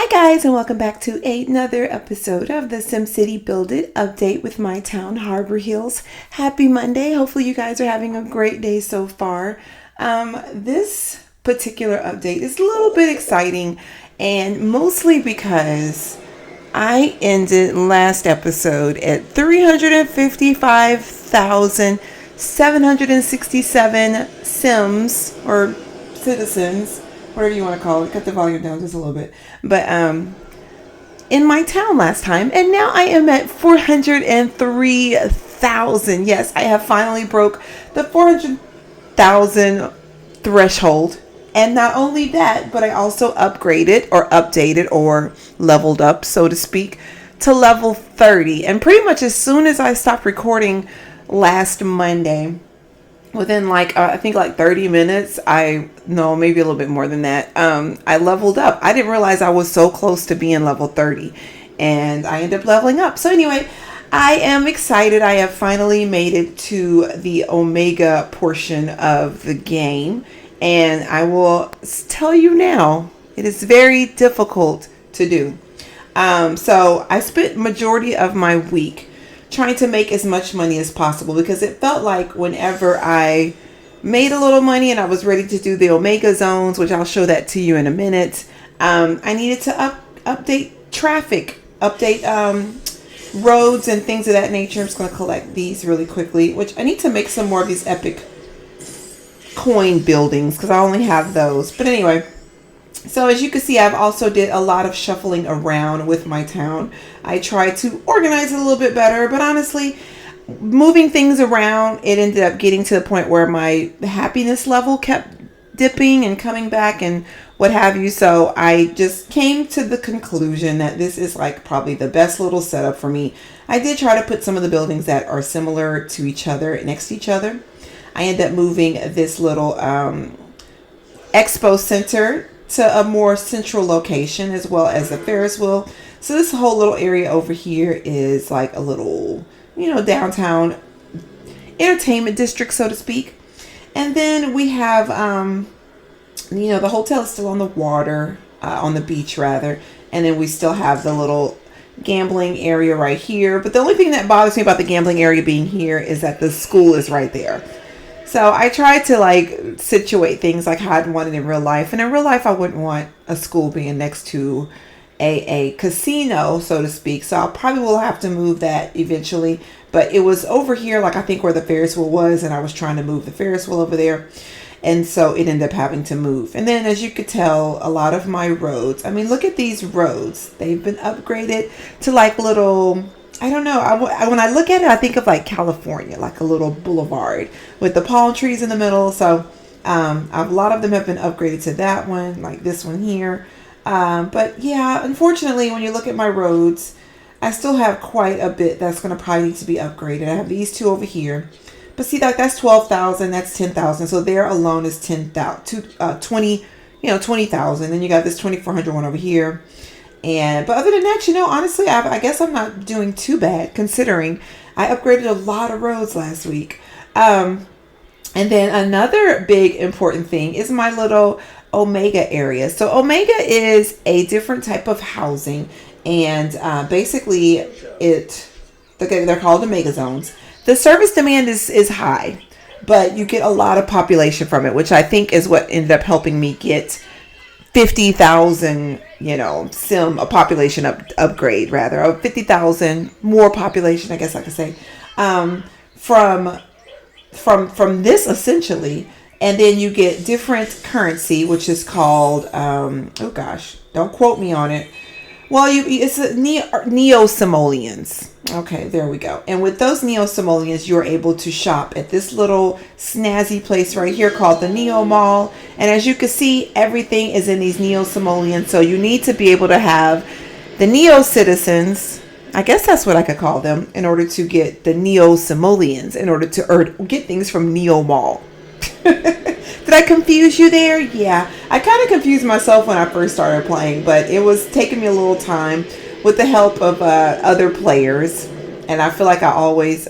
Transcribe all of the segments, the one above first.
Hi guys, and welcome back to another episode of the SimCity Build It update with my town, Harbor Hills. Happy Monday. Hopefully you guys are having a great day so far. This particular update is a little bit exciting, and mostly because I ended last episode at 355,767 Sims or citizens, whatever you want to call it. Cut the volume down just a little bit. But in my town last time, and now I am at 403,000. Yes, I have finally broke the 400,000 threshold. And not only that, but I also upgraded or updated or leveled up, so to speak, to level 30. And pretty much as soon as I stopped recording last Monday, within I think 30 minutes, maybe a little bit more than that, I leveled up. I didn't realize I was so close to being level 30, and I ended up leveling up. So anyway, I am excited. I have finally made it to the Omega portion of the game, and I will tell you now, it is very difficult to do. So I spent majority of my week trying to make as much money as possible, because it felt like whenever I made a little money and I was ready to do the Omega zones, which I'll show that to you in a minute, I needed to update traffic, update roads and things of that nature. I'm just going to collect these really quickly, which I need to make some more of these epic coin buildings because I only have those. But anyway, so as you can see, I've also did a lot of shuffling around with my town. I tried to organize it a little bit better, but honestly, moving things around, it ended up getting to the point where my happiness level kept dipping and coming back and what have you. So I just came to the conclusion that this is probably the best little setup for me. I did try to put some of the buildings that are similar to each other next to each other. I ended up moving this little expo center to a more central location, as well as the Ferris wheel. So this whole little area over here is like a little, downtown entertainment district, so to speak. And then we have, the hotel is still on the water, on the beach rather. And then we still have the little gambling area right here. But the only thing that bothers me about the gambling area being here is that the school is right there. So I tried to situate things like how I'd want it in real life. And in real life, I wouldn't want a school being next to a casino, so to speak. So I probably will have to move that eventually. But it was over here, I think where the Ferris wheel was. And I was trying to move the Ferris wheel over there. And so it ended up having to move. And then as you could tell, a lot of my roads, look at these roads. They've been upgraded to little, I don't know. When I look at it, I think of California, like a little boulevard with the palm trees in the middle. So a lot of them have been upgraded to that one, like this one here. But yeah, unfortunately, when you look at my roads, I still have quite a bit that's going to probably need to be upgraded. I have these two over here. But see, that's 12,000. That's 10,000. So there alone is 20,000. Then you got this 2,400 one over here. But other than that, honestly, I guess I'm not doing too bad considering I upgraded a lot of roads last week. And then another big important thing is my little Omega area. So Omega is a different type of housing, and basically they're called Omega zones. The service demand is high, but you get a lot of population from it, which I think is what ended up helping me get 50,000, a population upgrade rather, of 50,000 more population, I guess I could say, from this essentially. And then you get different currency, which is called, don't quote me on it. Well, it's neo-simoleons. Okay, there we go. And with those neo-simoleons, you're able to shop at this little snazzy place right here called the Neo Mall. And as you can see, everything is in these neo-simoleons. So you need to be able to have the neo-citizens, I guess that's what I could call them, in order to get the neo-simoleons, in order to get things from Neo Mall. Did I confuse you there? Yeah, I kind of confused myself when I first started playing, but it was taking me a little time with the help of other players. And I feel like I always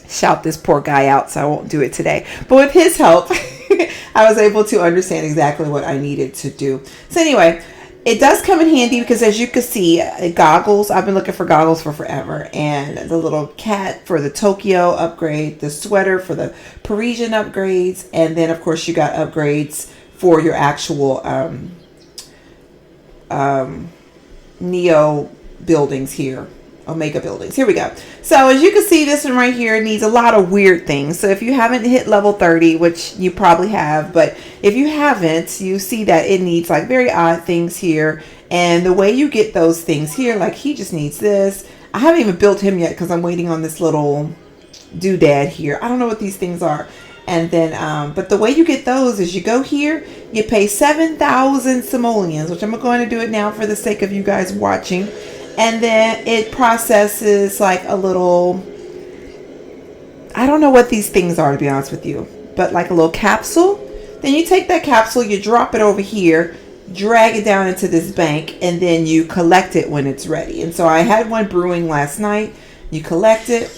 shout this poor guy out, so I won't do it today. But with his help, I was able to understand exactly what I needed to do. So anyway, It does come in handy because, as you can see, goggles. I've been looking for goggles for forever. And the little cat for the Tokyo upgrade, the sweater for the Parisian upgrades, and then, of course, you got upgrades for your actual Neo buildings here. Omega buildings. Here we go. So as you can see, this one right here needs a lot of weird things. So if you haven't hit level 30, which you probably have, but if you haven't, you see that it needs like very odd things here. And the way you get those things here, like he just needs this. I haven't even built him yet because I'm waiting on this little doodad here. I don't know what these things are. And then, but the way you get those is you go here, you pay 7,000 simoleons, which I'm going to do it now for the sake of you guys watching. And then it processes like a little, I don't know what these things are, to be honest with you, but like a little capsule. Then you take that capsule, you drop it over here, drag it down into this bank, and then you collect it when it's ready. And so I had one brewing last night. You collect it,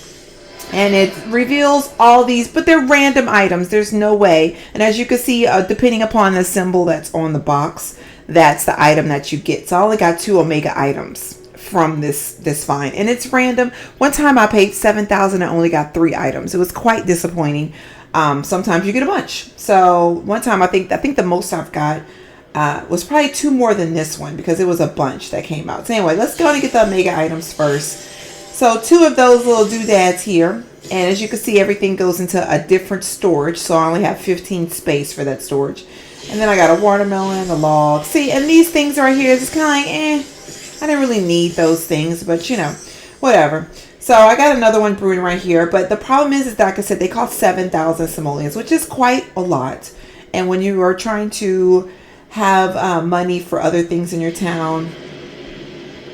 and it reveals all these, but they're random items. There's no way. And as you can see, depending upon the symbol that's on the box, that's the item that you get. So I only got 2 Omega items from this find, and it's random. One time I paid 7,000 and only got 3 items. It was quite disappointing. Sometimes you get a bunch. So one time I think the most I've got was probably 2 more than this one because it was a bunch that came out. So anyway, let's go and get the Omega items first. So 2 of those little doodads here, and as you can see, everything goes into a different storage. So I only have 15 space for that storage. And then I got a watermelon, a log. See, and these things right here is just kind of like, I didn't really need those things, but you know, whatever. So I got another one brewing right here, but the problem is that, like I said, they cost 7,000 simoleons, which is quite a lot. And when you are trying to have money for other things in your town,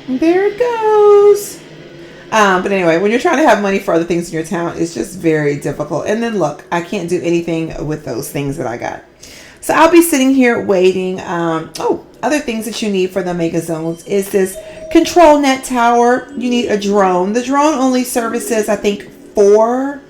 there it goes. But anyway, when you're trying to have money for other things in your town, it's just very difficult. And then look, I can't do anything with those things that I got. So I'll be sitting here waiting. Other things that you need for the Omega Zones is this control net tower. You need a drone. The drone only services, I think, 4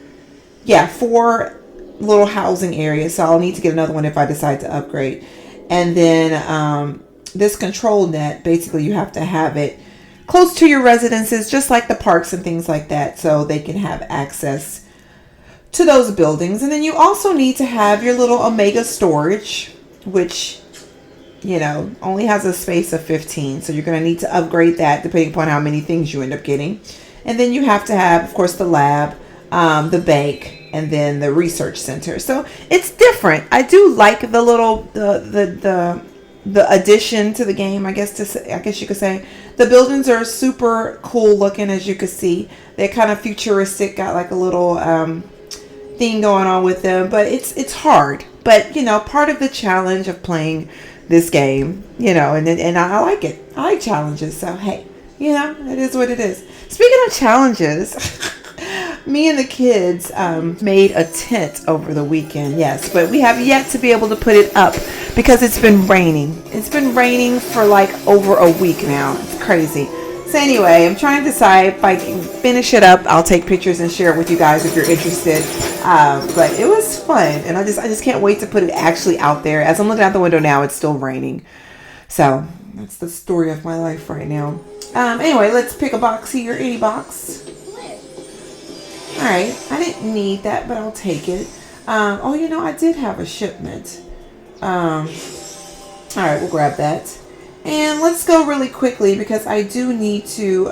little housing areas. So I'll need to get another one if I decide to upgrade. And then this control net, basically you have to have it close to your residences, just like the parks and things like that, so they can have access to those buildings. And then you also need to have your little Omega storage, which, you know, only has a space of 15. So you're going to need to upgrade that depending upon how many things you end up getting. And then you have to have, of course, the lab, the bank, and then the research center. So it's different. I do like the little, the addition to the game, I guess you could say. The buildings are super cool looking, as you can see. They're kind of futuristic, got like a little thing going on with them, but it's hard. But you know, part of the challenge of playing this game, you know, and I like it. I like challenges. So hey, you know, it is what it is. Speaking of challenges, me and the kids made a tent over the weekend. Yes, but we have yet to be able to put it up because it's been raining. It's been raining for like over a week now. It's crazy. So anyway, I'm trying to decide if I can finish it up. I'll take pictures and share it with you guys if you're interested. But it was fun, and I just can't wait to put it actually out there. As I'm looking out the window now, it's still raining. So that's the story of my life right now. Anyway, let's pick a box here. Any box. All right. I didn't need that, but I'll take it. Oh, you know, I did have a shipment. All right, we'll grab that. And let's go really quickly because I do need to,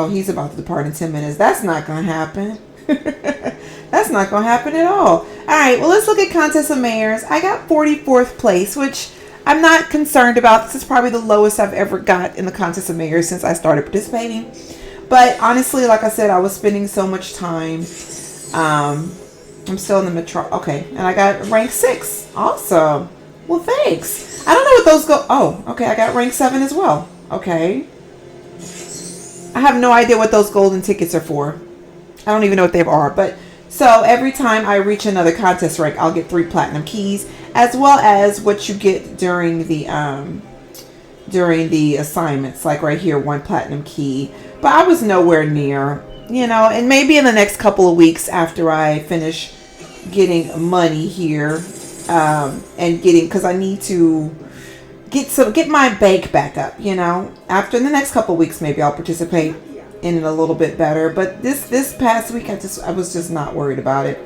he's about to depart in 10 minutes. That's not going to happen. That's not going to happen at all. All right, well, let's look at Contest of Mayors. I got 44th place, which I'm not concerned about. This is probably the lowest I've ever got in the Contest of Mayors since I started participating. But honestly, like I said, I was spending so much time. I'm still in the metro. Okay, and I got rank 6. Awesome. Well, thanks. I don't know what those go. Oh, okay. I got rank 7 as well. Okay. I have no idea what those golden tickets are for. I don't even know what they are. But so every time I reach another contest rank, I'll get 3 platinum keys, as well as what you get during the assignments. Like right here, 1 platinum key. But I was nowhere near, you know. And maybe in the next couple of weeks after I finish getting money here. And getting, because I need to get my bank back up, you know. After the next couple weeks, maybe I'll participate in it a little bit better. But this past week, I was just not worried about it.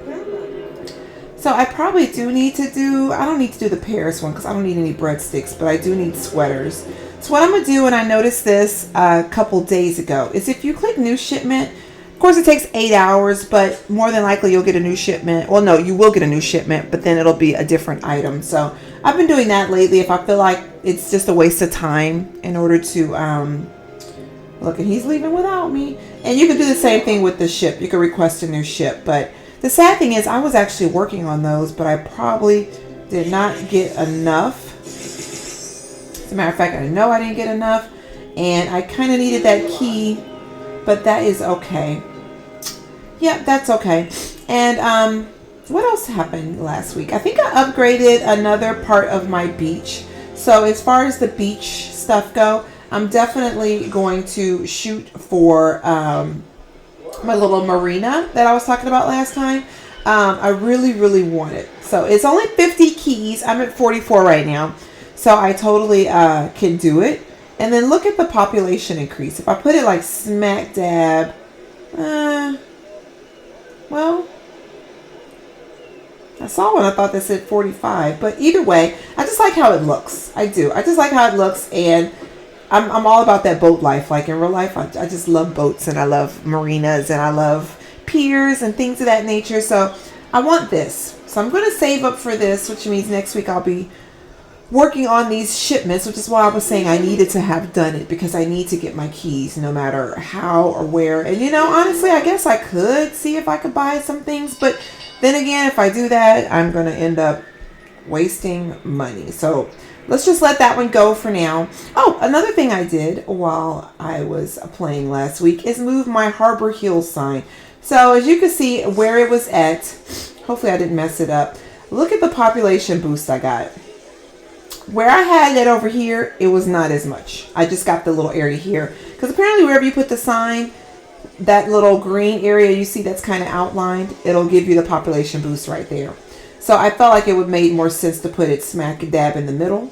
So I probably do need to do, I don't need to do the Paris one because I don't need any breadsticks, but I do need sweaters. So what I'm going to do, and I noticed this a couple days ago, is if you click new shipment, of course it takes 8 hours, but more than likely you'll get a new shipment. Well, no, you will get a new shipment, but then it'll be a different item. So I've been doing that lately if I feel like it's just a waste of time in order to, look, and he's leaving without me. And you can do the same thing with the ship. You can request a new ship, but the sad thing is I was actually working on those, but I probably did not get enough. As a matter of fact, I know I didn't get enough, and I kind of needed that key, but that is okay. Yep, that's okay. And what else happened last week? I think I upgraded another part of my beach. So as far as the beach stuff go, I'm definitely going to shoot for my little marina that I was talking about last time. I really want it. So it's only 50 keys. I'm at 44 right now. So I totally can do it. And then look at the population increase. If I put it like smack dab, well, I saw one I thought that said 45. But either way, I just like how it looks. I do. I just like how it looks. And I'm all about that boat life. Like in real life, I just love boats, and I love marinas, and I love piers and things of that nature. So I want this. So I'm going to save up for this, which means next week I'll be working on these shipments, which is why I was saying I needed to have done it, because I need to get my keys no matter how or where. And you know, honestly, I guess I could see if I could buy some things, but then again, if I do that, I'm going to end up wasting money. So let's just let that one go for now. Oh, another thing I did while I was playing last week is move my Harbor Hill sign. So as you can see where it was at, hopefully I didn't mess it up. Look at the population boost I got. Where I had it over here, it was not as much. I just got the little area here. Because apparently wherever you put the sign, that little green area you see that's kind of outlined, it'll give you the population boost right there. So I felt like it would make more sense to put it smack dab in the middle,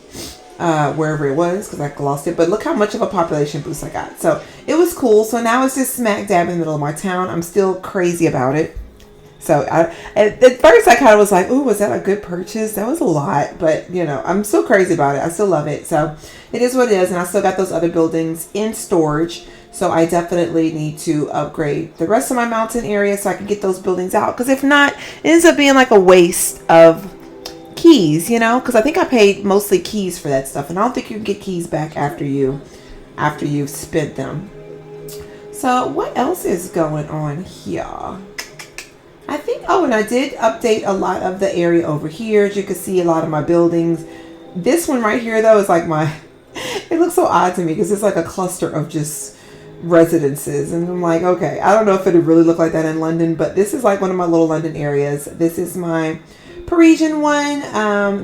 wherever it was, because I lost it. But look how much of a population boost I got. So it was cool. So now it's just smack dab in the middle of my town. I'm still crazy about it. So at first I kind of was like, ooh, was that a good purchase? That was a lot. But, you know, I'm still crazy about it. I still love it. So it is what it is. And I still got those other buildings in storage. So I definitely need to upgrade the rest of my mountain area so I can get those buildings out. Because if not, it ends up being like a waste of keys, you know. Because I think I paid mostly keys for that stuff. And I don't think you can get keys back after you've spent them. So what else is going on here? I think, oh, and I did update a lot of the area over here. As you can see, a lot of my buildings. This one right here, though, is like my, it looks so odd to me because it's like a cluster of just residences. And I'm like, okay, I don't know if it would really look like that in London, but this is like one of my little London areas. This is my Parisian one.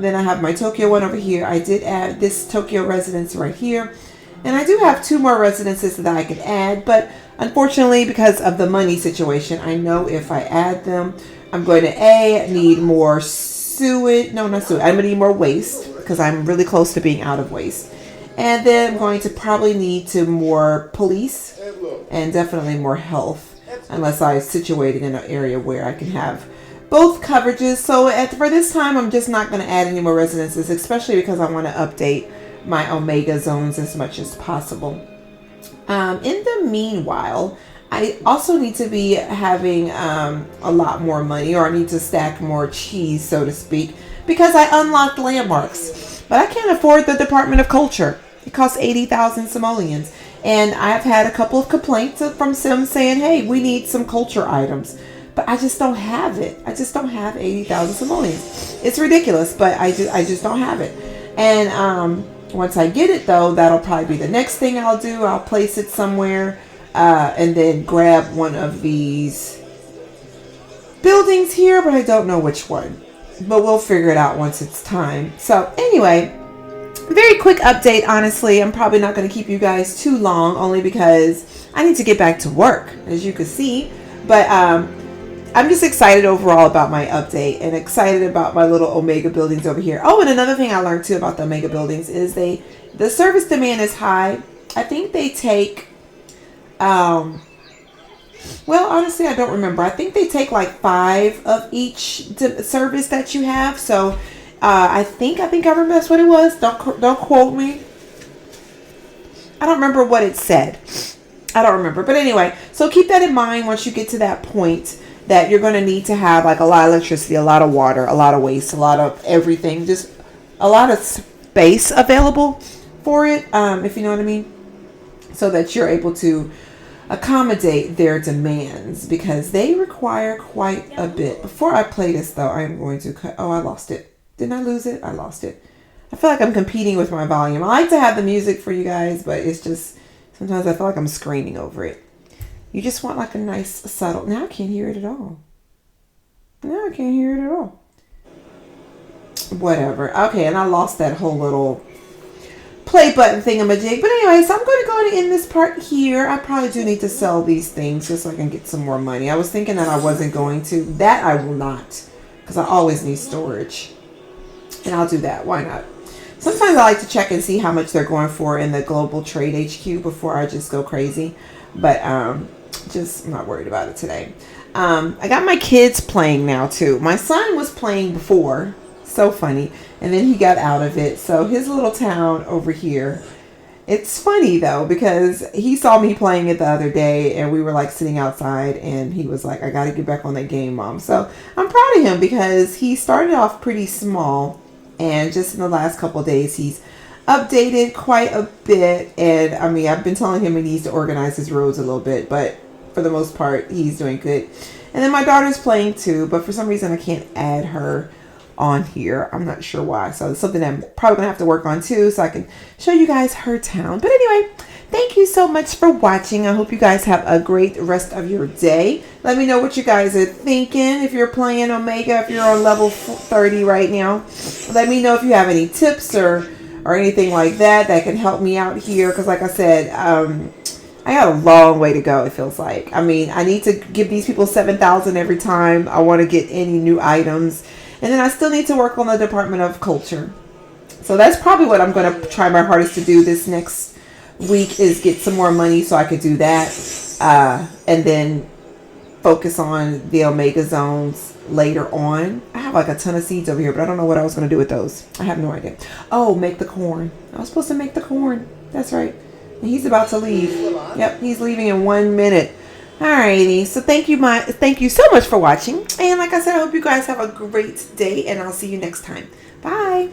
Then I have my Tokyo one over here. I did add this Tokyo residence right here. And I do have 2 more residences that I could add, but unfortunately, because of the money situation, I know if I add them, I'm going to need more sewage. No, not sewage. I'm going to need more waste because I'm really close to being out of waste. And then I'm going to probably need more police and definitely more health, unless I situate it in an area where I can have both coverages. So for this time, I'm just not going to add any more residences, especially because I want to update my Omega zones as much as possible. In the meanwhile, I also need to be having a lot more money, or I need to stack more cheese, so to speak, because I unlocked landmarks. But I can't afford the Department of Culture. It costs 80,000 simoleons. And I've had a couple of complaints from Sims saying, hey, we need some culture items. But I just don't have it. I just don't have 80,000 simoleons. It's ridiculous, but I just don't have it. And once I get it, though, that'll probably be the next thing I'll do. I'll place it somewhere and then grab one of these buildings here, but I don't know which one. But we'll figure it out once it's time. So anyway, very quick update, honestly. I'm probably not going to keep you guys too long, only because I need to get back to work, as you can see. But I'm just excited overall about my update and excited about my little Omega buildings over here. Oh, and another thing I learned too about the Omega buildings is the service demand is high. I think they take, well, honestly, I don't remember. I think they take like 5 of each service that you have. So I think I remember that's what it was. Don't quote me. I don't remember what it said. I don't remember. But anyway, so keep that in mind once you get to that point that you're going to need to have like a lot of electricity, a lot of water, a lot of waste, a lot of everything, just a lot of space available for it, if you know what I mean, so that you're able to accommodate their demands because they require quite a bit. Before I play this though, I'm going to cut. Oh, I lost it. Didn't I lose it? I lost it. I feel like I'm competing with my volume. I like to have the music for you guys, but it's just sometimes I feel like I'm screaming over it. You just want like a nice subtle. Now I can't hear it at all. Now I can't hear it at all. Whatever. Okay, and I lost that whole little play button thingamajig. But anyway, so I'm going to go ahead and end this part here. I probably do need to sell these things just so I can get some more money. I was thinking that I wasn't going to. That I will not, because I always need storage. And I'll do that. Why not? Sometimes I like to check and see how much they're going for in the Global Trade HQ before I just go crazy. But just I'm not worried about it today. I got my kids playing now too. My son was playing before. So funny. And then he got out of it. So his little town over here. It's funny though because he saw me playing it the other day and we were like sitting outside and he was like, I got to get back on that game, Mom. So I'm proud of him because he started off pretty small. And just in the last couple of days, he's updated quite a bit. And I mean, I've been telling him he needs to organize his roads a little bit. But for the most part, he's doing good. And then my daughter's playing too. But for some reason, I can't add her on here. I'm not sure why. So it's something I'm probably going to have to work on too. So I can show you guys her town. But anyway, thank you so much for watching. I hope you guys have a great rest of your day. Let me know what you guys are thinking. If you're playing Omega, if you're on level 30 right now, let me know if you have any tips or anything like that can help me out here. Because like I said, I got a long way to go, it feels like. I mean, I need to give these people 7,000 every time I want to get any new items. And then I still need to work on the Department of Culture. So that's probably what I'm going to try my hardest to do this next week is get some more money so I could do that. And then focus on the Omega zones later on. I have like a ton of seeds over here, but I don't know what I was going to do with those. I have no idea. Oh, make the corn. I was supposed to make the corn. That's right. And he's about to leave. Yep, he's leaving in 1 minute. Alrighty, so thank you so much for watching. And like I said, I hope you guys have a great day and I'll see you next time. Bye.